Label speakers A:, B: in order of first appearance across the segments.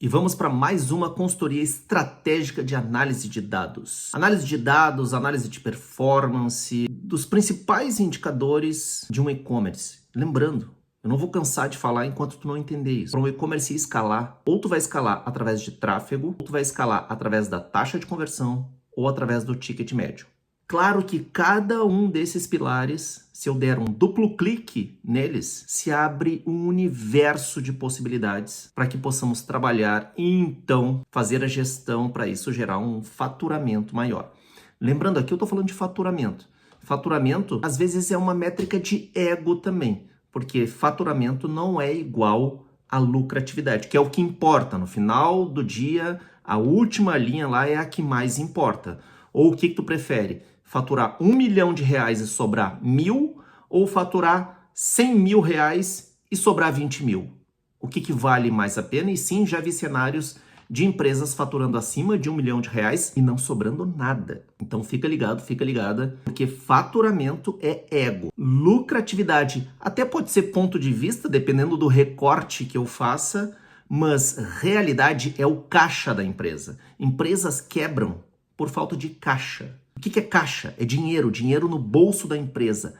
A: E vamos para mais uma consultoria estratégica de análise de dados. Análise de dados, análise de performance, dos principais indicadores de um e-commerce. Lembrando, eu não vou cansar de falar enquanto tu não entender isso. Para um e-commerce escalar, ou tu vai escalar através de tráfego, ou tu vai escalar através da taxa de conversão, ou através do ticket médio. Claro que cada um desses pilares, se eu der um duplo clique neles, se abre um universo de possibilidades para que possamos trabalhar e então fazer a gestão para isso gerar um faturamento maior. Lembrando aqui, eu estou falando de faturamento. Faturamento, às vezes, é uma métrica de ego também, porque faturamento não é igual a lucratividade, que é o que importa. No final do dia, a última linha lá é a que mais importa. Ou o que tu prefere? Faturar R$1 milhão e sobrar 1.000 ou faturar R$100 mil e sobrar 20 mil? O que vale mais a pena? E sim, já vi cenários de empresas faturando acima de R$1 milhão e não sobrando nada. Então fica ligado, fica ligada, porque faturamento é ego. Lucratividade até pode ser ponto de vista, dependendo do recorte que eu faça, mas realidade é o caixa da empresa. Empresas quebram por falta de caixa. O que é caixa? É dinheiro, dinheiro no bolso da empresa.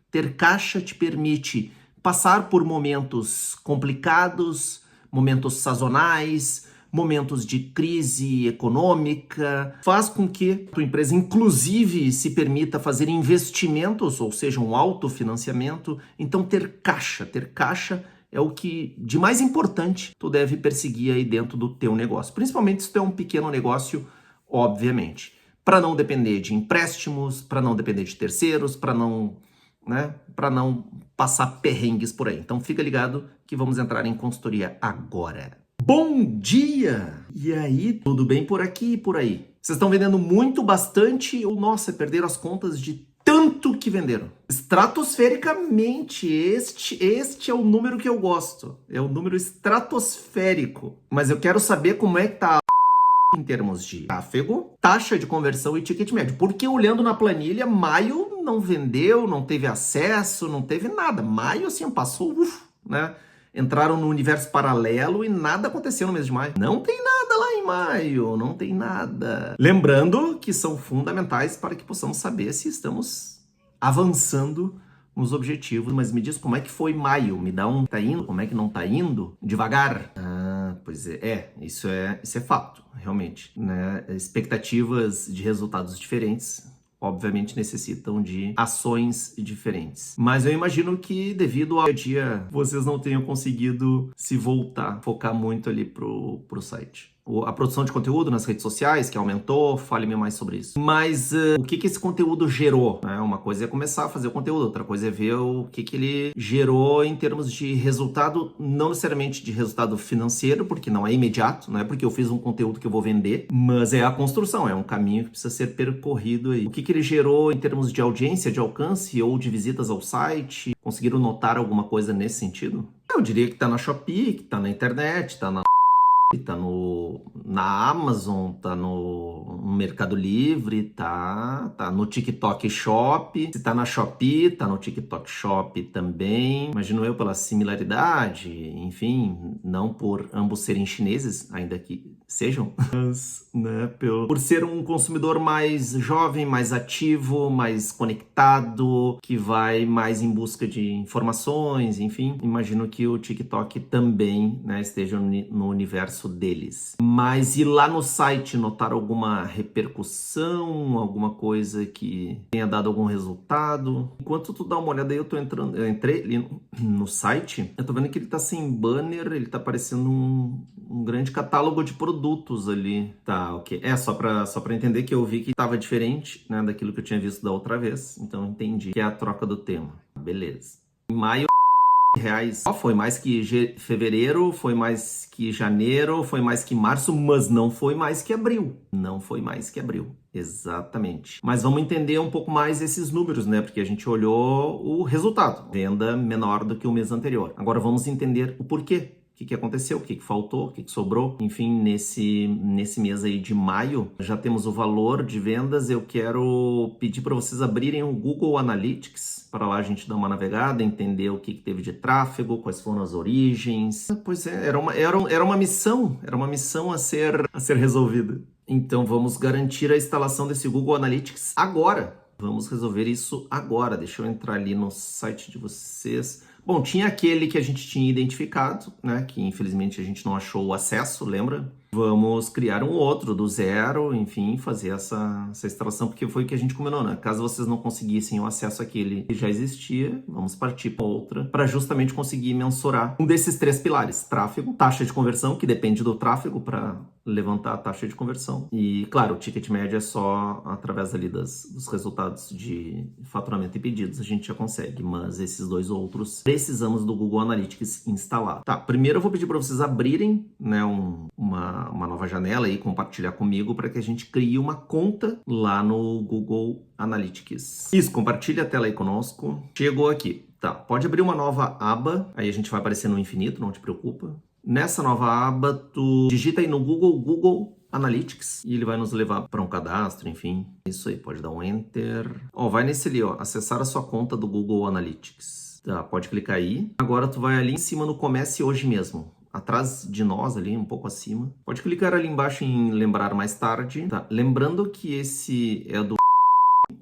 A: Ter caixa te permite passar por momentos complicados, momentos sazonais, momentos de crise econômica, faz com que a tua empresa, inclusive, se permita fazer investimentos, ou seja, um autofinanciamento. Então, ter caixa é o que de mais importante tu deve perseguir aí dentro do teu negócio. Principalmente se tu é um pequeno negócio, obviamente. Para não depender de empréstimos, para não depender de terceiros, para não passar perrengues por aí. Então fica ligado que vamos entrar em consultoria agora. Bom dia! E aí, tudo bem por aqui e por aí? Vocês estão vendendo muito, bastante ou, nossa, perderam as contas de tanto que venderam? Estratosfericamente, este é o número que eu gosto. É o número estratosférico. Mas eu quero saber como é que tá em termos de tráfego, taxa de conversão e ticket médio. Porque olhando na planilha, maio não vendeu, não teve acesso, não teve nada. Maio, assim, passou, né? Entraram no universo paralelo e nada aconteceu no mês de maio. Não tem nada lá em maio, não tem nada. Lembrando que são fundamentais para que possamos saber se estamos avançando nos objetivos. Mas me diz como é que foi maio, me dá um tá indo, como é que não tá indo? Devagar. Pois isso é fato, realmente, né? Expectativas de resultados diferentes, obviamente, necessitam de ações diferentes. Mas eu imagino que, devido ao dia, vocês não tenham conseguido se voltar, focar muito ali pro site. A produção de conteúdo nas redes sociais, que aumentou, fale-me mais sobre isso. Mas o que esse conteúdo gerou? Uma coisa é começar a fazer o conteúdo, outra coisa é ver o que ele gerou em termos de resultado, não necessariamente de resultado financeiro, porque não é imediato, não é porque eu fiz um conteúdo que eu vou vender, mas é a construção, é um caminho que precisa ser percorrido aí. O que ele gerou em termos de audiência, de alcance ou de visitas ao site? Conseguiram notar alguma coisa nesse sentido? Eu diria que tá na Shopee, que tá na internet, tá na Amazon, tá no Mercado Livre, tá no TikTok Shop. Se tá na Shopee, tá no TikTok Shop também. Imagino eu pela similaridade, enfim, não por ambos serem chineses, ainda que sejam, mas, né, por ser um consumidor mais jovem, mais ativo, mais conectado, que vai mais em busca de informações, enfim, imagino que o TikTok também, né, esteja no universo deles. Mas e lá no site, notaram alguma repercussão, alguma coisa que tenha dado algum resultado? Enquanto tu dá uma olhada aí, eu entrei ali no site, eu tô vendo que ele tá sem banner, ele tá parecendo um grande catálogo de produtos ali. Tá, ok. Só pra entender que eu vi que tava diferente, né, daquilo que eu tinha visto da outra vez, então entendi que é a troca do tema. Beleza. Em maio, reais. Foi mais que fevereiro, foi mais que janeiro, foi mais que março, mas não foi mais que abril. Não foi mais que abril. Exatamente. Mas vamos entender um pouco mais esses números, né? Porque a gente olhou o resultado. Venda menor do que o mês anterior. Agora vamos entender o porquê que aconteceu, o que faltou, o que sobrou. Enfim, nesse mês aí de maio, já temos o valor de vendas. Eu quero pedir para vocês abrirem o Google Analytics, para lá a gente dar uma navegada, entender o que teve de tráfego, quais foram as origens. Pois é, era uma missão a ser resolvida. Então vamos garantir a instalação desse Google Analytics agora. Vamos resolver isso agora. Deixa eu entrar ali no site de vocês. Bom, tinha aquele que a gente tinha identificado, né? Que infelizmente a gente não achou o acesso, lembra? Vamos criar um outro do zero, enfim, fazer essa instalação, porque foi o que a gente combinou, né? Caso vocês não conseguissem o acesso àquele que já existia, vamos partir para outra, para justamente conseguir mensurar um desses 3 pilares: tráfego, taxa de conversão, que depende do tráfego para levantar a taxa de conversão. E, claro, o ticket médio é só através ali dos resultados de faturamento e pedidos a gente já consegue, mas esses 2 outros precisamos do Google Analytics instalado. Tá, primeiro eu vou pedir para vocês abrirem, né, uma nova janela e compartilhar comigo para que a gente crie uma conta lá no Google Analytics. Isso, compartilha a tela aí conosco. Chegou aqui. Tá, pode abrir uma nova aba, aí a gente vai aparecer no infinito, não te preocupa. Nessa nova aba, tu digita aí no Google Analytics e ele vai nos levar para um cadastro, enfim. Isso aí, pode dar um Enter. Ó, vai nesse ali, ó, acessar a sua conta do Google Analytics. Tá, pode clicar aí. Agora tu vai ali em cima no Comece Hoje Mesmo. Atrás de nós ali, um pouco acima. Pode clicar ali embaixo em lembrar mais tarde. Tá, lembrando que esse é do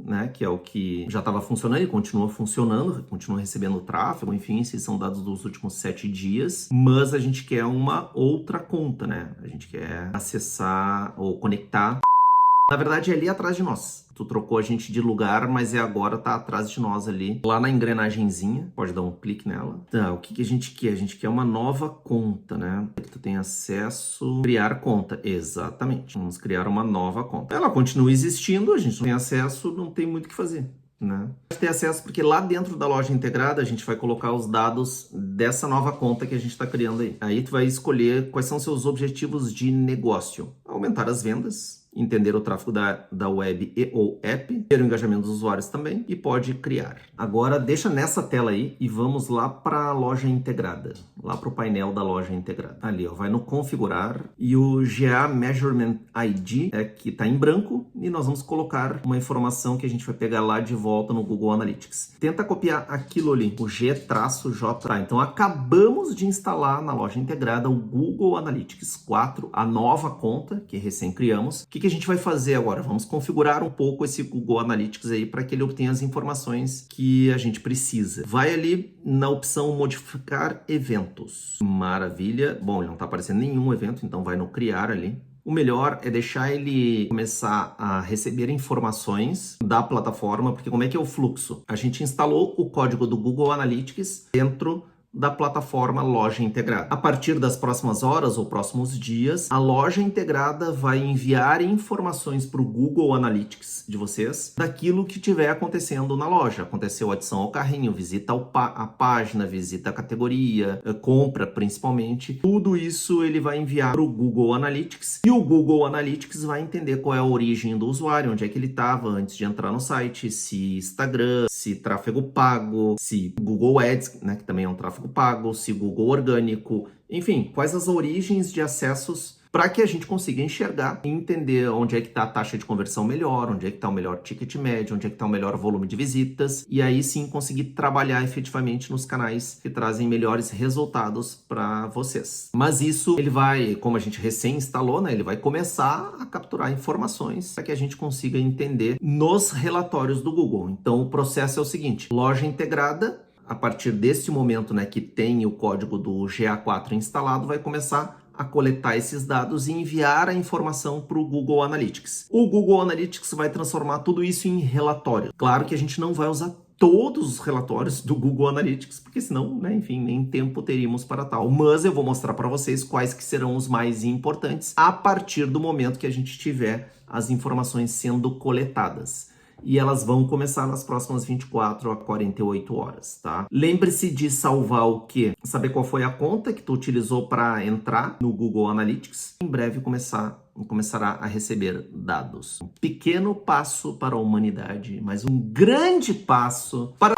A: né, que é o que já estava funcionando e continua funcionando, continua recebendo tráfego, enfim, esses são dados dos últimos 7 dias, mas a gente quer uma outra conta, né? A gente quer acessar ou conectar. Na verdade, é ali atrás de nós. Tu trocou a gente de lugar, mas agora tá atrás de nós ali, lá na engrenagenzinha. Pode dar um clique nela. Tá, o que a gente quer? A gente quer uma nova conta, né? Tu tem acesso... Criar conta. Exatamente. Vamos criar uma nova conta. Ela continua existindo, a gente não tem acesso, não tem muito o que fazer, né? Ter acesso porque lá dentro da loja integrada a gente vai colocar os dados dessa nova conta que a gente está criando aí. Aí tu vai escolher quais são seus objetivos de negócio. Aumentar as vendas, entender o tráfego da web e ou app, ter o engajamento dos usuários também e pode criar. Agora deixa nessa tela aí e vamos lá para a loja integrada, lá para o painel da loja integrada. Ali, ó, vai no configurar e o GA Measurement ID é que está em branco e nós vamos colocar uma informação que a gente vai pegar lá de volta no Google Analytics. Tenta copiar aquilo ali, o G-J. Tá, então acabamos de instalar na loja integrada o Google Analytics 4, a nova conta que recém criamos. O que a gente vai fazer agora? Vamos configurar um pouco esse Google Analytics aí para que ele obtenha as informações que a gente precisa. Vai ali na opção modificar eventos. Maravilha. Bom, ele não está aparecendo nenhum evento, então vai no criar ali. O melhor é deixar ele começar a receber informações da plataforma, porque como é que é o fluxo? A gente instalou o código do Google Analytics dentro da plataforma Loja Integrada. A partir das próximas horas ou próximos dias, a Loja Integrada vai enviar informações para o Google Analytics de vocês daquilo que estiver acontecendo na loja. Aconteceu adição ao carrinho, visita a página, visita a categoria, compra principalmente. Tudo isso ele vai enviar para o Google Analytics e o Google Analytics vai entender qual é a origem do usuário, onde é que ele estava antes de entrar no site, se Instagram, se tráfego pago, se Google Ads, né, que também é um tráfego pago, se Google orgânico, enfim, quais as origens de acessos para que a gente consiga enxergar e entender onde é que está a taxa de conversão melhor, onde é que está o melhor ticket médio, onde é que está o melhor volume de visitas e aí sim conseguir trabalhar efetivamente nos canais que trazem melhores resultados para vocês. Mas isso ele vai, como a gente recém instalou, né, ele vai começar a capturar informações para que a gente consiga entender nos relatórios do Google. Então o processo é o seguinte: loja integrada, a partir desse momento, né, que tem o código do GA4 instalado, vai começar a coletar esses dados e enviar a informação para o Google Analytics. O Google Analytics vai transformar tudo isso em relatório. Claro que a gente não vai usar todos os relatórios do Google Analytics, porque senão, né, enfim, nem tempo teríamos para tal. Mas eu vou mostrar para vocês quais que serão os mais importantes a partir do momento que a gente tiver as informações sendo coletadas. E elas vão começar nas próximas 24 a 48 horas, tá? Lembre-se de salvar o quê? Saber qual foi a conta que tu utilizou para entrar no Google Analytics. Em breve começará a receber dados. Um pequeno passo para a humanidade, mas um grande passo para...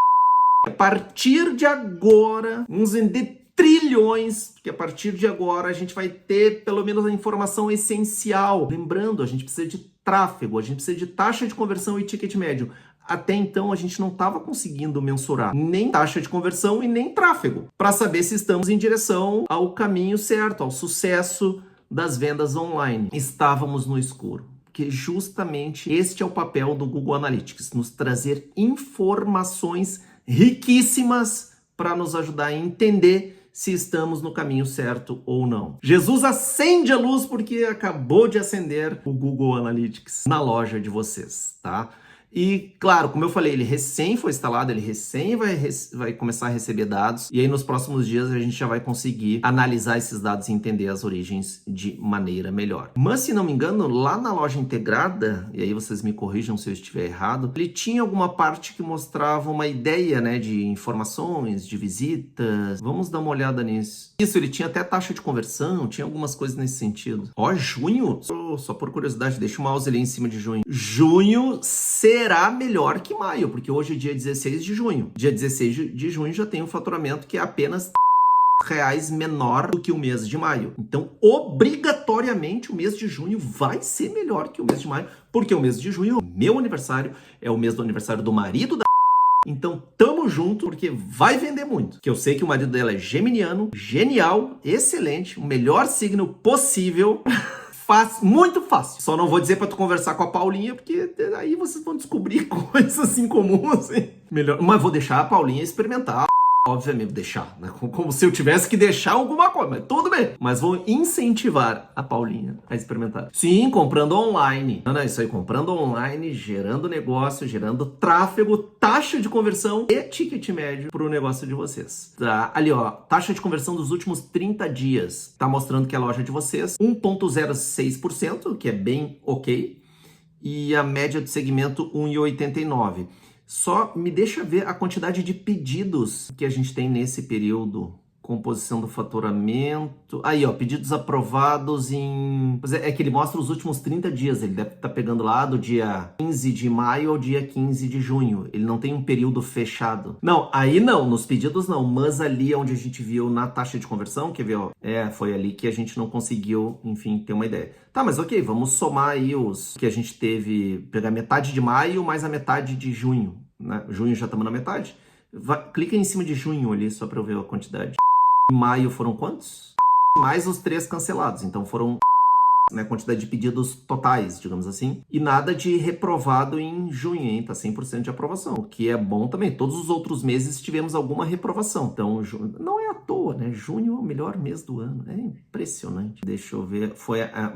A: A partir de agora, vamos vender trilhões, porque a partir de agora a gente vai ter pelo menos a informação essencial. Lembrando, a gente precisa de tráfego, a gente precisa de taxa de conversão e ticket médio. Até então a gente não estava conseguindo mensurar nem taxa de conversão e nem tráfego para saber se estamos em direção ao caminho certo, ao sucesso das vendas online. Estávamos no escuro. Porque justamente este é o papel do Google Analytics, nos trazer informações riquíssimas para nos ajudar a entender se estamos no caminho certo ou não. Jesus acende a luz porque acabou de acender o Google Analytics na loja de vocês, tá? E, claro, como eu falei, ele recém foi instalado, ele recém vai começar a receber dados, e aí nos próximos dias a gente já vai conseguir analisar esses dados e entender as origens de maneira melhor. Mas, se não me engano, lá na loja integrada, e aí vocês me corrijam se eu estiver errado, ele tinha alguma parte que mostrava uma ideia, né, de informações, de visitas. Vamos dar uma olhada nisso. Isso, ele tinha até taxa de conversão, tinha algumas coisas nesse sentido. Ó, junho, só por curiosidade, deixa o mouse ali em cima de junho. Junho será melhor que maio, porque hoje é dia 16 de junho. Dia 16 de junho já tem um faturamento que é apenas reais menor do que o mês de maio. Então, obrigatoriamente, o mês de junho vai ser melhor que o mês de maio, porque o mês de junho é o meu aniversário, é o mês do aniversário do marido da... Então, tamo junto, porque vai vender muito. Que eu sei que o marido dela é geminiano, genial, excelente, o melhor signo possível. Fácil, muito fácil. Só não vou dizer pra tu conversar com a Paulinha, porque aí vocês vão descobrir coisas em comum, assim. Melhor. Mas vou deixar a Paulinha experimentar. Obviamente, deixar, né? Como se eu tivesse que deixar alguma coisa, mas tudo bem. Mas vou incentivar a Paulinha a experimentar. Sim, comprando online. Não, isso aí, comprando online, gerando negócio, gerando tráfego, taxa de conversão e ticket médio pro negócio de vocês. Tá? Ali, ó, taxa de conversão dos últimos 30 dias. Tá mostrando que a loja de vocês, 1,06%, que é bem ok. E a média de segmento, 1,89%. Só me deixa ver a quantidade de pedidos que a gente tem nesse período. Composição do faturamento. Aí, ó, pedidos aprovados em... É que ele mostra os últimos 30 dias. Ele deve estar pegando lá do dia 15 de maio ao dia 15 de junho. Ele não tem um período fechado. Não, aí não, nos pedidos não. Mas ali onde a gente viu na taxa de conversão, quer ver, ó? Foi ali que a gente não conseguiu, enfim, ter uma ideia. Tá, mas ok, vamos somar aí os que a gente teve... Pegar metade de maio mais a metade de junho, né? Junho já estamos na metade. Clica em cima de junho ali, só para eu ver a quantidade. Em maio foram quantos? Mais os 3 cancelados. Então foram, né, quantidade de pedidos totais, digamos assim. E nada de reprovado em junho, hein? Tá 100% de aprovação. O que é bom também. Todos os outros meses tivemos alguma reprovação. Então, não é à toa, né? Junho é o melhor mês do ano. É impressionante. Deixa eu ver.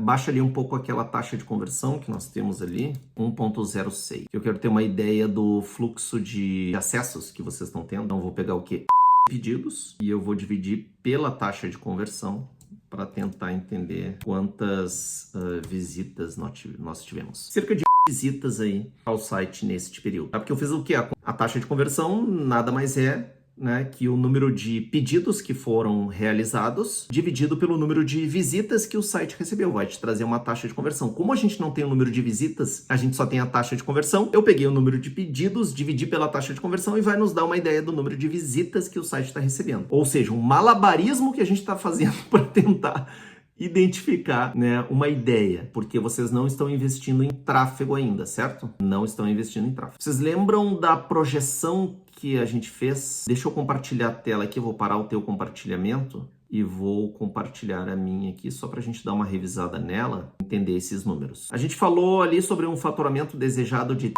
A: Baixa ali um pouco aquela taxa de conversão que nós temos ali. 1,06. Eu quero ter uma ideia do fluxo de acessos que vocês estão tendo. Então, vou pegar o quê? Pedidos e eu vou dividir pela taxa de conversão para tentar entender quantas visitas nós tivemos. Cerca de visitas aí ao site neste período. Porque eu fiz o quê? A taxa de conversão nada mais é, né, que o número de pedidos que foram realizados dividido pelo número de visitas que o site recebeu. Vai te trazer uma taxa de conversão. Como a gente não tem o número de visitas, a gente só tem a taxa de conversão. Eu peguei o número de pedidos, dividi pela taxa de conversão e vai nos dar uma ideia do número de visitas que o site está recebendo. Ou seja, um malabarismo que a gente está fazendo para tentar identificar, né, uma ideia, porque vocês não estão investindo em tráfego ainda, certo? Não estão investindo em tráfego. Vocês lembram da projeção que a gente fez? Deixa eu compartilhar a tela aqui, eu vou parar o teu compartilhamento e vou compartilhar a minha aqui só para a gente dar uma revisada nela, entender esses números. A gente falou ali sobre um faturamento desejado de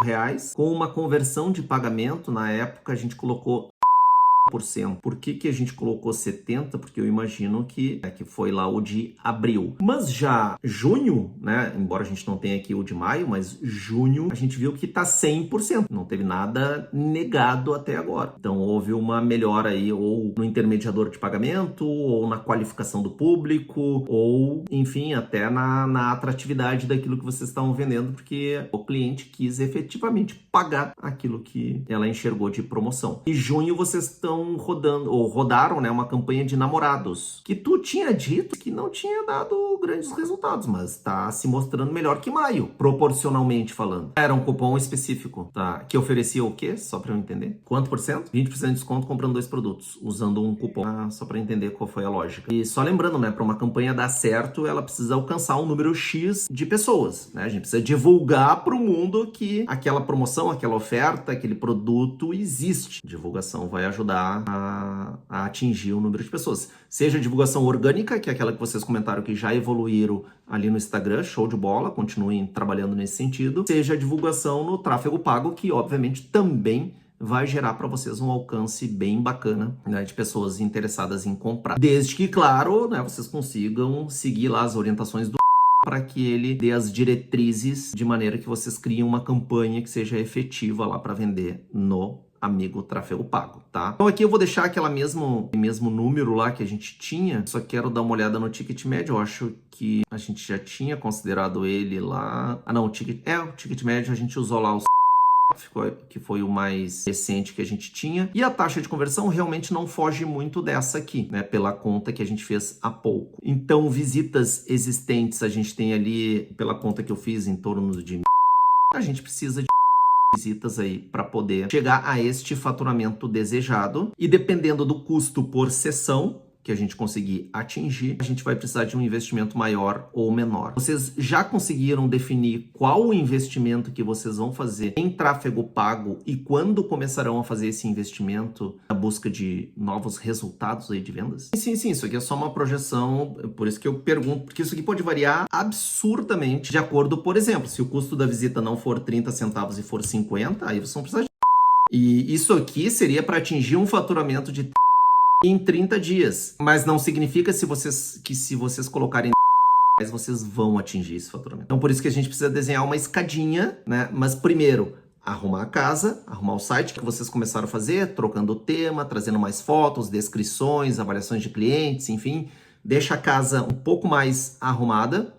A: reais com uma conversão de pagamento, na época a gente colocou 100%. Por que a gente colocou 70%? Porque eu imagino que foi lá o de abril. Mas já junho, né? Embora a gente não tenha aqui o de maio, mas junho a gente viu que tá 100%. Não teve nada negado até agora. Então houve uma melhora aí, ou no intermediador de pagamento, ou na qualificação do público, ou, enfim, até na atratividade daquilo que vocês estão vendendo, porque o cliente quis efetivamente pagar aquilo que ela enxergou de promoção. E junho vocês estão estão rodando, ou rodaram, né, uma campanha de namorados, que tu tinha dito que não tinha dado grandes resultados, mas tá se mostrando melhor que maio, proporcionalmente falando. Era um cupom específico, tá? Que oferecia o quê? Só para eu entender. Quanto por cento? 20% de desconto comprando 2 produtos, usando um cupom, só para entender qual foi a lógica. E só lembrando, né, para uma campanha dar certo, ela precisa alcançar um número X de pessoas, né? A gente precisa divulgar para o mundo que aquela promoção, aquela oferta, aquele produto existe. Divulgação vai ajudar a atingir o número de pessoas. Seja divulgação orgânica, que é aquela que vocês comentaram que já evoluíram ali no Instagram, show de bola, continuem trabalhando nesse sentido. Seja divulgação no tráfego pago, que obviamente também vai gerar para vocês um alcance bem bacana, né, de pessoas interessadas em comprar. Desde que, claro, né, vocês consigam seguir lá as orientações do para que ele dê as diretrizes de maneira que vocês criem uma campanha que seja efetiva lá para vender no amigo tráfego pago, tá? Então aqui eu vou deixar aquele mesmo número lá que a gente tinha, só quero dar uma olhada no ticket médio. Eu acho que a gente já tinha considerado ele lá. Ah não, o ticket médio a gente usou lá o que foi o mais recente que a gente tinha. E a taxa de conversão realmente não foge muito dessa aqui, né? Pela conta que a gente fez há pouco. Então, visitas existentes a gente tem ali, pela conta que eu fiz, em torno de... A gente precisa de visitas aí para poder chegar a este faturamento desejado. E dependendo do custo por sessão que a gente conseguir atingir, a gente vai precisar de um investimento maior ou menor. Vocês já conseguiram definir qual o investimento que vocês vão fazer em tráfego pago e quando começarão a fazer esse investimento na busca de novos resultados aí de vendas? Sim, isso aqui é só uma projeção, por isso que eu pergunto, porque isso aqui pode variar absurdamente de acordo, por exemplo, se o custo da visita não for 30 centavos e for 50, aí vocês vão precisar de... E isso aqui seria para atingir um faturamento de em 30 dias. Mas não significa que se vocês colocarem vocês vão atingir esse faturamento. Então por isso que a gente precisa desenhar uma escadinha, né? Mas primeiro, arrumar a casa, arrumar o site que vocês começaram a fazer, trocando o tema, trazendo mais fotos, descrições, avaliações de clientes, enfim. Deixa a casa um pouco mais arrumada,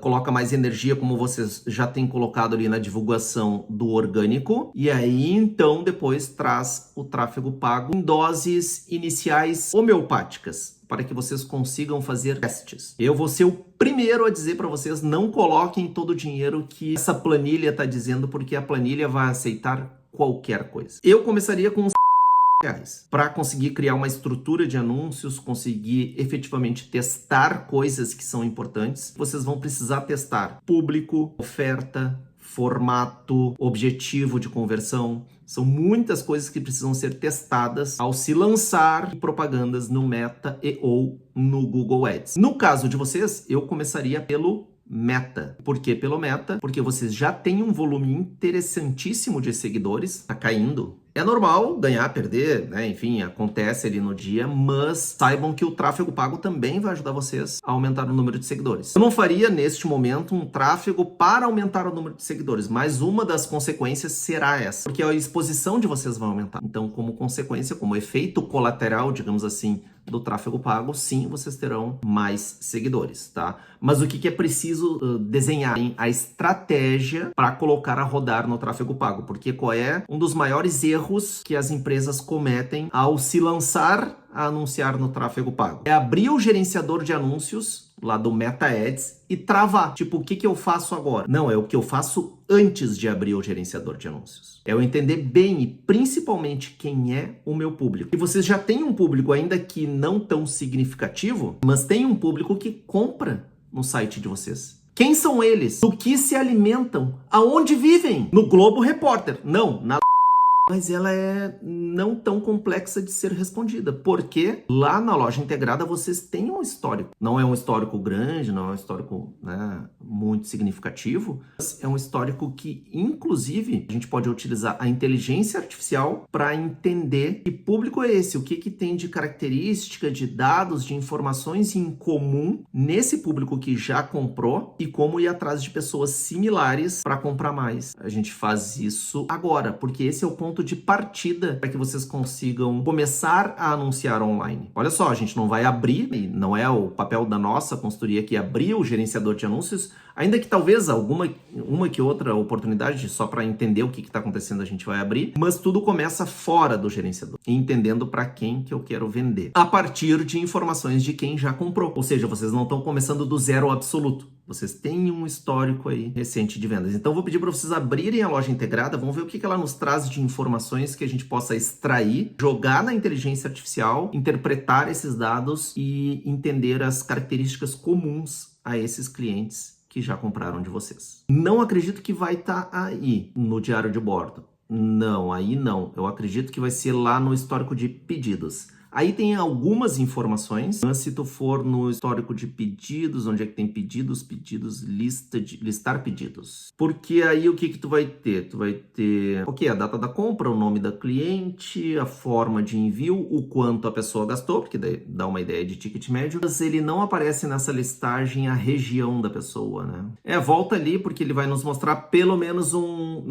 A: coloca mais energia, como vocês já têm colocado ali na divulgação do orgânico, e aí então depois traz o tráfego pago em doses iniciais homeopáticas, para que vocês consigam fazer testes. Eu vou ser o primeiro a dizer para vocês, não coloquem todo o dinheiro que essa planilha está dizendo, porque a planilha vai aceitar qualquer coisa. Eu começaria com para conseguir criar uma estrutura de anúncios, conseguir efetivamente testar coisas que são importantes. Vocês vão precisar testar público, oferta, formato, objetivo de conversão. São muitas coisas que precisam ser testadas ao se lançar propagandas no Meta e ou no Google Ads. No caso de vocês, eu começaria pelo Meta. Por que pelo Meta? Porque vocês já têm um volume interessantíssimo de seguidores, tá caindo. É normal ganhar, perder, né? Enfim, acontece ali no dia, mas saibam que o tráfego pago também vai ajudar vocês a aumentar o número de seguidores. Eu não faria, neste momento, um tráfego para aumentar o número de seguidores, mas uma das consequências será essa, porque a exposição de vocês vai aumentar. Então, como consequência, como efeito colateral, digamos assim, do tráfego pago, sim, vocês terão mais seguidores, tá? Mas o que é preciso desenhar? A estratégia para colocar a rodar no tráfego pago, porque qual é um dos maiores erros que as empresas cometem ao se lançar a anunciar no tráfego pago? É abrir o gerenciador de anúncios lá do Meta Ads e travar. Tipo, o que eu faço agora? Não, é o que eu faço antes de abrir o gerenciador de anúncios. É eu entender bem e principalmente quem é o meu público. E vocês já têm um público, ainda que não tão significativo, mas tem um público que compra no site de vocês. Quem são eles? Do que se alimentam? Aonde vivem? No Globo Repórter? Não, na... Mas ela é não tão complexa de ser respondida, porque lá na loja integrada vocês têm um histórico. Não é um histórico grande, não é um histórico, né, muito significativo, mas é um histórico que, inclusive, a gente pode utilizar a inteligência artificial para entender que público é esse, o que tem de característica, de dados, de informações em comum nesse público que já comprou e como ir atrás de pessoas similares para comprar mais. A gente faz isso agora, porque esse é o ponto ponto de partida para que vocês consigam começar a anunciar online. Olha só, a gente não vai abrir, e não é o papel da nossa consultoria que abrir o gerenciador de anúncios, ainda que talvez uma que outra oportunidade, só para entender o que está acontecendo, a gente vai abrir, mas tudo começa fora do gerenciador, entendendo para quem que eu quero vender, a partir de informações de quem já comprou. Ou seja, vocês não estão começando do zero absoluto. Vocês têm um histórico aí recente de vendas. Então, vou pedir para vocês abrirem a loja integrada, vamos ver o que ela nos traz de informações que a gente possa extrair, jogar na inteligência artificial, interpretar esses dados e entender as características comuns a esses clientes que já compraram de vocês. Não acredito que vai estar aí no diário de bordo. Não, aí não. Eu acredito que vai ser lá no histórico de pedidos. Aí tem algumas informações, mas se tu for no histórico de pedidos, onde é que tem pedidos, listar pedidos. Porque aí o que tu vai ter? Tu vai ter a data da compra, o nome da cliente, a forma de envio, o quanto a pessoa gastou, porque daí dá uma ideia de ticket médio, mas ele não aparece nessa listagem a região da pessoa, né? Volta ali porque ele vai nos mostrar pelo menos um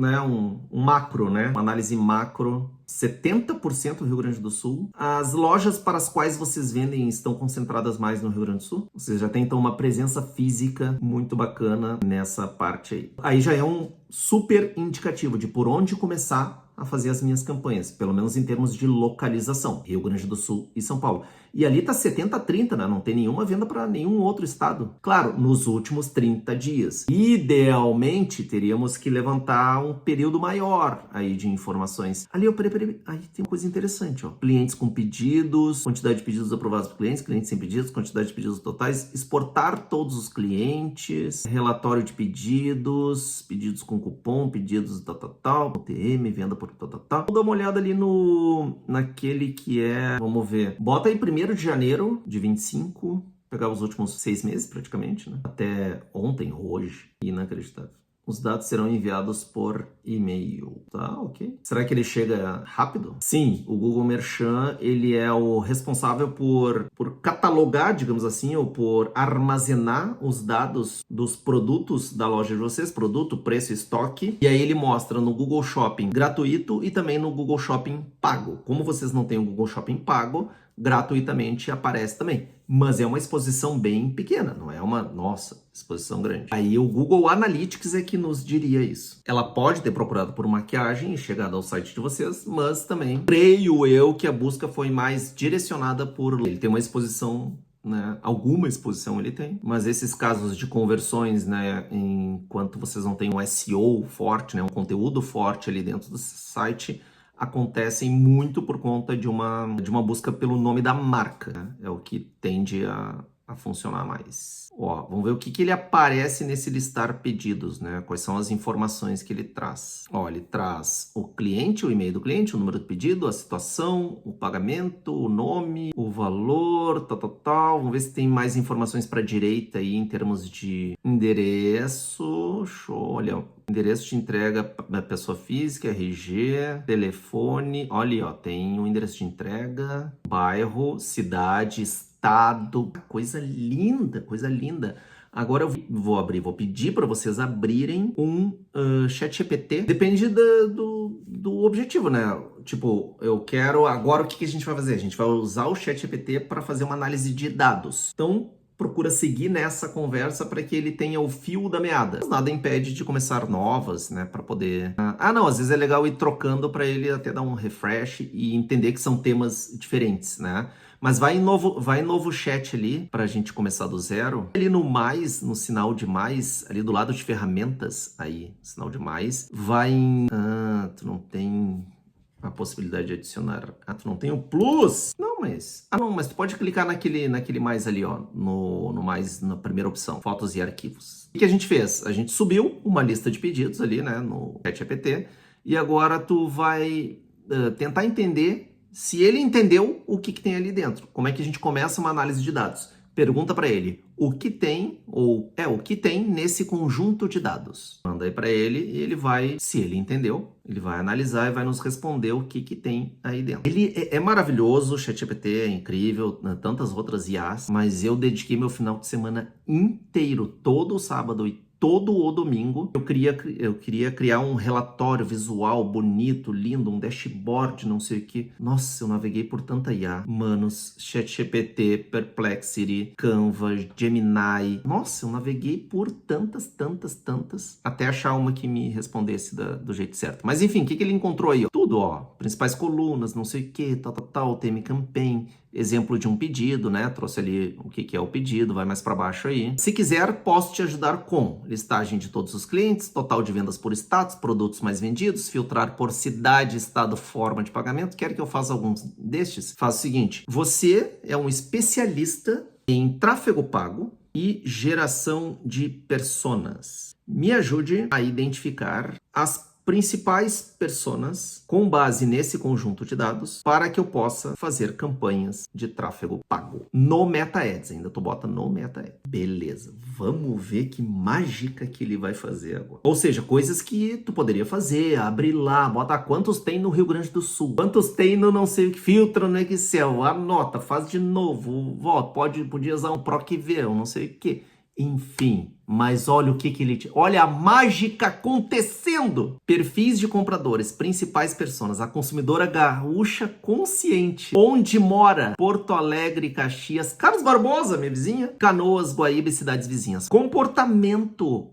A: macro, né? Uma análise macro. 70% Rio Grande do Sul. As lojas para as quais vocês vendem estão concentradas mais no Rio Grande do Sul. Vocês já têm então uma presença física muito bacana nessa parte aí. Aí já é um super indicativo de por onde começar a fazer as minhas campanhas, pelo menos em termos de localização, Rio Grande do Sul e São Paulo. E ali tá 70-30, né? Não tem nenhuma venda para nenhum outro estado. Claro, nos últimos 30 dias. Idealmente, teríamos que levantar um período maior aí de informações. Ali, peraí. Aí tem uma coisa interessante, ó. Clientes com pedidos, quantidade de pedidos aprovados por clientes, clientes sem pedidos, quantidade de pedidos totais, exportar todos os clientes, relatório de pedidos, pedidos com cupom, pedidos tal, UTM, venda por tal. Vou dar uma olhada ali naquele que é, vamos ver, bota aí 1º de janeiro de 25, pegar os últimos 6 meses praticamente, né? Até ontem, hoje, inacreditável. Os dados serão enviados por e-mail, tá? Ok. Será que ele chega rápido? Sim, o Google Merchant, ele é o responsável por catalogar, digamos assim, ou por armazenar os dados dos produtos da loja de vocês, produto, preço, estoque, e aí ele mostra no Google Shopping gratuito e também no Google Shopping pago. Como vocês não têm o Google Shopping pago, gratuitamente aparece também. Mas é uma exposição bem pequena, não é uma, exposição grande. Aí o Google Analytics é que nos diria isso. Ela pode ter procurado por maquiagem e chegado ao site de vocês, mas também creio eu que a busca foi mais direcionada por... Ele tem uma exposição, né? Alguma exposição ele tem, mas esses casos de conversões, né, enquanto vocês não têm um SEO forte, né, um conteúdo forte ali dentro do site, acontecem muito por conta de uma busca pelo nome da marca, né? É o que tende a funcionar mais. Ó, vamos ver o que ele aparece nesse listar pedidos, né? Quais são as informações que ele traz. Ó, ele traz o cliente, o e-mail do cliente, o número do pedido, a situação, o pagamento, o nome, o valor, tal. Vamos ver se tem mais informações para a direita aí em termos de endereço. Show, olha, endereço de entrega da pessoa física, RG, telefone. Olha, ó, tem o endereço de entrega, bairro, cidade, estado. Coisa linda, coisa linda. Agora eu vou pedir para vocês abrirem um ChatGPT. Depende do objetivo, né? Tipo, eu quero... Agora o que a gente vai fazer? A gente vai usar o ChatGPT para fazer uma análise de dados. Então, procura seguir nessa conversa para que ele tenha o fio da meada. Mas nada impede de começar novas, né? Para poder... não, às vezes é legal ir trocando para ele até dar um refresh e entender que são temas diferentes, né? Mas vai em novo chat ali para a gente começar do zero. Ali no mais, no sinal de mais, ali do lado de ferramentas, aí, sinal de mais, vai em... tu não tem a possibilidade de adicionar. Tu não tem o plus? Não, mas tu pode clicar naquele mais ali, ó, no mais, na primeira opção, fotos e arquivos. O que a gente fez? A gente subiu uma lista de pedidos ali, né, no ChatGPT, e agora tu vai tentar entender se ele entendeu o que tem ali dentro. Como é que a gente começa uma análise de dados? Pergunta para ele o que tem, o que tem nesse conjunto de dados. Manda aí para ele e ele vai, se ele entendeu, ele vai analisar e vai nos responder o que tem aí dentro. Ele é maravilhoso, o ChatGPT é incrível, tantas outras IAs, mas eu dediquei meu final de semana inteiro, todo sábado e todo o domingo eu queria criar um relatório visual bonito, lindo, um dashboard, não sei o que. Nossa, eu naveguei por tanta IA. Manos, ChatGPT, Perplexity, Canva, Gemini. Nossa, eu naveguei por tantas, até achar uma que me respondesse do jeito certo. Mas enfim, o que ele encontrou aí? Ó? Tudo, ó. Principais colunas, não sei o que, tal, tema e campaign. Exemplo de um pedido, né? Trouxe ali o que é o pedido, vai mais para baixo aí. Se quiser, posso te ajudar com listagem de todos os clientes, total de vendas por status, produtos mais vendidos, filtrar por cidade, estado, forma de pagamento. Quer que eu faça alguns destes? Faça o seguinte, você é um especialista em tráfego pago e geração de personas. Me ajude a identificar as principais personas com base nesse conjunto de dados para que eu possa fazer campanhas de tráfego pago no Meta Ads. Ainda tu bota no Meta Ads. Beleza, vamos ver que mágica que ele vai fazer agora. Ou seja, coisas que tu poderia fazer, abrir lá, bota quantos tem no Rio Grande do Sul, quantos tem no não sei o que, filtra no Excel, anota, faz de novo, podia usar um PROC-V, ou não sei o que. Enfim, mas olha o que ele... Olha a mágica acontecendo! Perfis de compradores, principais personas, a consumidora gaúcha consciente. Onde mora? Porto Alegre, Caxias, Carlos Barbosa, minha vizinha, Canoas, Guaíba e cidades vizinhas. Comportamento.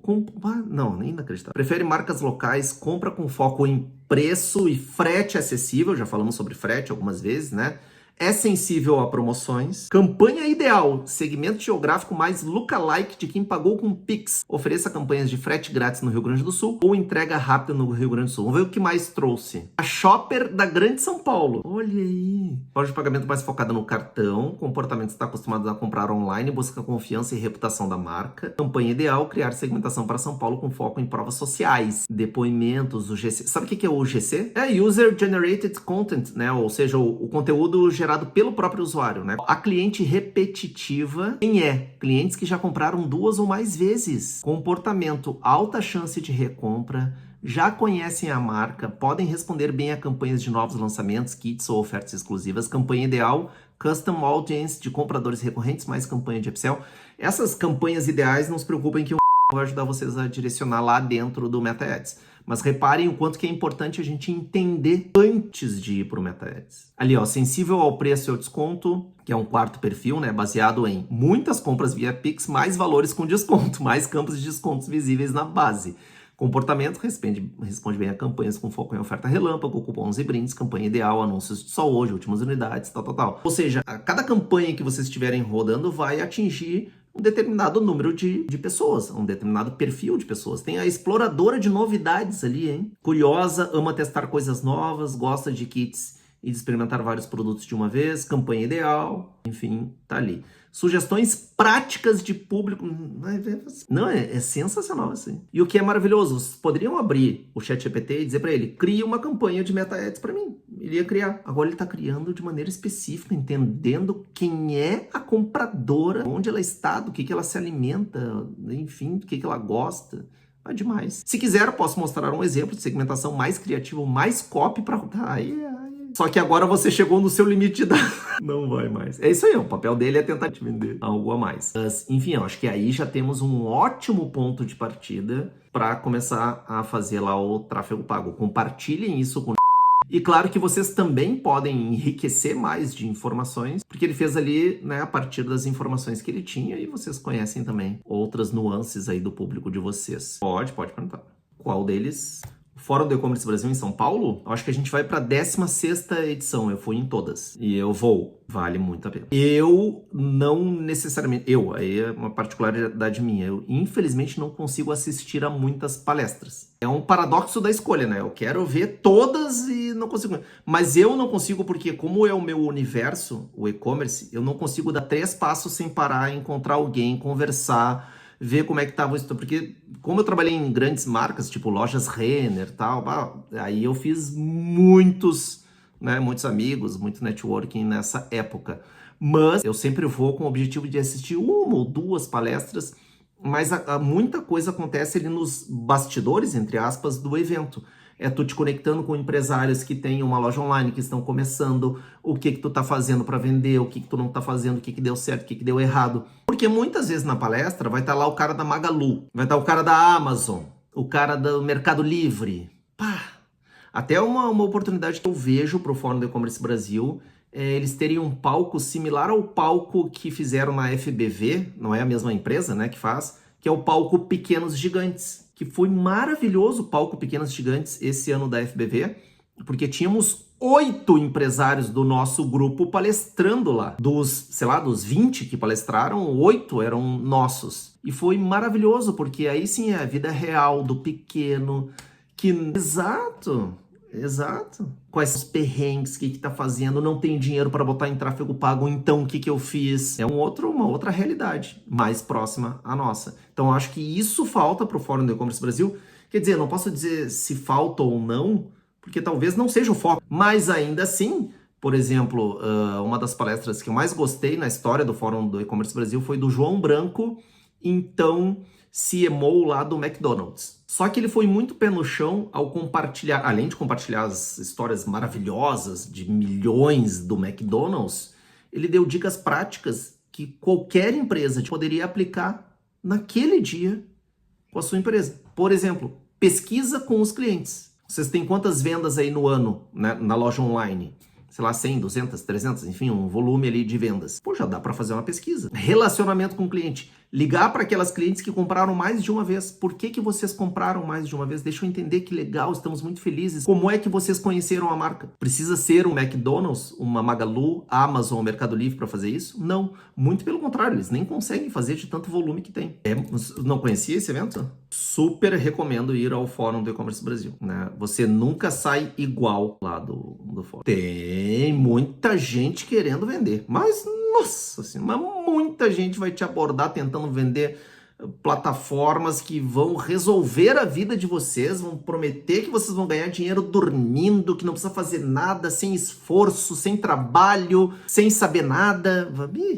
A: Não, inacreditável. Prefere marcas locais, compra com foco em preço e frete acessível. Já falamos sobre frete algumas vezes, né? É sensível a promoções. Campanha ideal. Segmento geográfico mais lookalike de quem pagou com Pix. Ofereça campanhas de frete grátis no Rio Grande do Sul ou entrega rápida no Rio Grande do Sul. Vamos ver o que mais trouxe. A Shopper da Grande São Paulo. Olha aí. Forma de pagamento mais focada no cartão. Comportamento está acostumado a comprar online. Busca confiança e reputação da marca. Campanha ideal. Criar segmentação para São Paulo com foco em provas sociais. Depoimentos, o GC. Sabe o que é o GC? É User Generated Content, né? Ou seja, o conteúdo gerado pelo próprio usuário, né? A cliente repetitiva, quem é? Clientes que já compraram 2 ou mais vezes. Comportamento, alta chance de recompra, já conhecem a marca, podem responder bem a campanhas de novos lançamentos, kits ou ofertas exclusivas. Campanha ideal, Custom Audience de compradores recorrentes, mais campanha de upsell. Essas campanhas ideais, não se preocupem que eu vou ajudar vocês a direcionar lá dentro do Meta Ads. Mas reparem o quanto que é importante a gente entender antes de ir para o Meta Ads. Ali, ó, sensível ao preço e ao desconto, que é um quarto perfil, né, baseado em muitas compras via Pix, mais valores com desconto, mais campos de descontos visíveis na base. Comportamento responde bem a campanhas com foco em oferta relâmpago, cupons e brindes, campanha ideal, anúncios de só hoje, últimas unidades, tal. Ou seja, a cada campanha que vocês estiverem rodando vai atingir um determinado número de pessoas, um determinado perfil de pessoas. Tem a exploradora de novidades ali, hein? Curiosa, ama testar coisas novas, gosta de kits e de experimentar vários produtos de uma vez, campanha ideal, enfim, tá ali. Sugestões práticas de público. Não, é sensacional assim. E o que é maravilhoso, vocês poderiam abrir o ChatGPT e dizer para ele, cria uma campanha de Meta Ads para mim. Ele ia criar. Agora ele está criando de maneira específica, entendendo quem é a compradora, onde ela está, do que ela se alimenta, enfim, do que ela gosta. É demais. Se quiser, eu posso mostrar um exemplo de segmentação mais criativa, mais copy para rodar. Só que agora você chegou no seu limite de dados. Não vai mais. É isso aí, o papel dele é tentar te vender algo a mais. Mas, enfim, eu acho que aí já temos um ótimo ponto de partida para começar a fazer lá o tráfego pago. Compartilhem isso com... E claro que vocês também podem enriquecer mais de informações, porque ele fez ali, né, a partir das informações que ele tinha, e vocês conhecem também outras nuances aí do público de vocês. Pode perguntar. Qual deles? Fórum do E-Commerce Brasil em São Paulo, eu acho que a gente vai para a 16ª edição, eu fui em todas. E eu vou, vale muito a pena. Eu não necessariamente, aí é uma particularidade minha, eu infelizmente não consigo assistir a muitas palestras. É um paradoxo da escolha, né? Eu quero ver todas e não consigo. Mas eu não consigo porque como é o meu universo, o e-commerce, eu não consigo dar 3 passos sem parar, encontrar alguém, conversar, ver como é que estava isso, porque como eu trabalhei em grandes marcas, tipo lojas Renner e tal, aí eu fiz muitos amigos, muito networking nessa época. Mas eu sempre vou com o objetivo de assistir 1 ou 2 palestras, mas muita coisa acontece ali nos bastidores, entre aspas, do evento. é tu te conectando com empresários que têm uma loja online, que estão começando, o que tu tá fazendo para vender, o que tu não tá fazendo, o que deu certo, o que deu errado. Porque muitas vezes na palestra vai estar lá o cara da Magalu, vai estar o cara da Amazon, o cara do Mercado Livre. Pá! Até uma oportunidade que eu vejo para o Fórum do E-Commerce Brasil é eles terem um palco similar ao palco que fizeram na FBV, não é a mesma empresa, né, que faz, que é o palco Pequenos Gigantes, que foi maravilhoso o palco Pequenos Gigantes esse ano da FBV, porque tínhamos 8 empresários do nosso grupo palestrando lá. Dos 20 que palestraram, 8 eram nossos. E foi maravilhoso, porque aí sim é a vida real do pequeno, que... Exato. Quais são os perrengues, o que tá fazendo, não tem dinheiro para botar em tráfego pago, então o que eu fiz? É uma outra realidade, mais próxima à nossa. Então eu acho que isso falta para o Fórum do E-Commerce Brasil. Quer dizer, não posso dizer se falta ou não, porque talvez não seja o foco. Mas ainda assim, por exemplo, uma das palestras que eu mais gostei na história do Fórum do E-Commerce Brasil foi do João Branco, então CMO lá do McDonald's. Só que ele foi muito pé no chão ao compartilhar, além de compartilhar as histórias maravilhosas de milhões do McDonald's, ele deu dicas práticas que qualquer empresa poderia aplicar naquele dia com a sua empresa. Por exemplo, pesquisa com os clientes. Vocês têm quantas vendas aí no ano, né, na loja online? Sei lá, 100, 200, 300, enfim, um volume ali de vendas. Pô, já dá para fazer uma pesquisa. Relacionamento com o cliente. Ligar para aquelas clientes que compraram mais de uma vez. Por que vocês compraram mais de uma vez? Deixa eu entender, que legal, estamos muito felizes. Como é que vocês conheceram a marca? Precisa ser um McDonald's, uma Magalu, Amazon ou Mercado Livre para fazer isso? Não. Muito pelo contrário, eles nem conseguem fazer de tanto volume que tem. Não conhecia esse evento? Super recomendo ir ao Fórum do E-Commerce Brasil, né? Você nunca sai igual lá do fórum. Tem muita gente querendo vender, mas, nossa senhora, muita gente vai te abordar tentando vender plataformas que vão resolver a vida de vocês, vão prometer que vocês vão ganhar dinheiro dormindo, que não precisa fazer nada, sem esforço, sem trabalho, sem saber nada.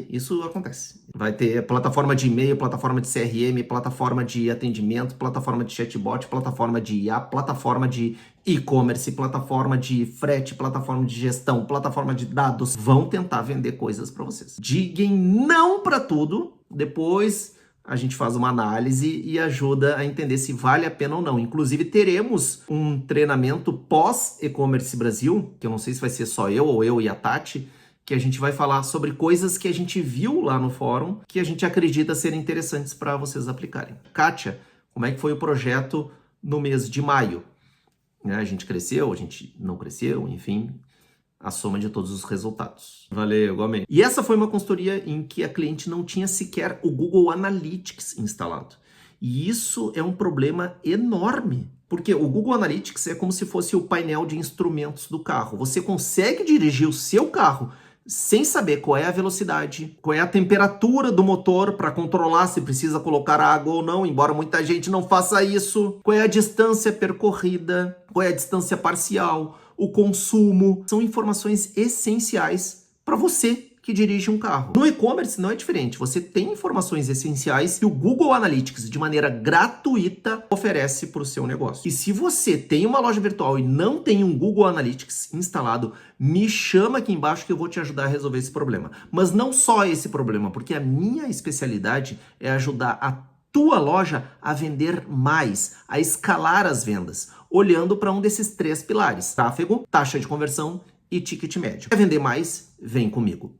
A: Isso acontece. Vai ter plataforma de e-mail, plataforma de CRM, plataforma de atendimento, plataforma de chatbot, plataforma de IA, plataforma de e-commerce, plataforma de frete, plataforma de gestão, plataforma de dados. Vão tentar vender coisas para vocês. Digam não para tudo, depois a gente faz uma análise e ajuda a entender se vale a pena ou não. Inclusive, teremos um treinamento pós-E-Commerce Brasil, que eu não sei se vai ser só eu ou eu e a Tati, que a gente vai falar sobre coisas que a gente viu lá no fórum, que a gente acredita serem interessantes para vocês aplicarem. Kátia, como é que foi o projeto no mês de maio? A gente cresceu, a gente não cresceu, enfim, a soma de todos os resultados. Valeu, igualmente. E essa foi uma consultoria em que a cliente não tinha sequer o Google Analytics instalado. E isso é um problema enorme, porque o Google Analytics é como se fosse o painel de instrumentos do carro. Você consegue dirigir o seu carro sem saber qual é a velocidade, qual é a temperatura do motor para controlar se precisa colocar água ou não, embora muita gente não faça isso, qual é a distância percorrida, qual é a distância parcial, o consumo. São informações essenciais para você que dirige um carro. No e-commerce não é diferente. Você tem informações essenciais que o Google Analytics, de maneira gratuita, oferece para o seu negócio. E se você tem uma loja virtual e não tem um Google Analytics instalado, me chama aqui embaixo que eu vou te ajudar a resolver esse problema. Mas não só esse problema, porque a minha especialidade é ajudar a tua loja a vender mais, a escalar as vendas, olhando para um desses 3 pilares: tráfego, taxa de conversão e ticket médio. Quer vender mais? Vem comigo.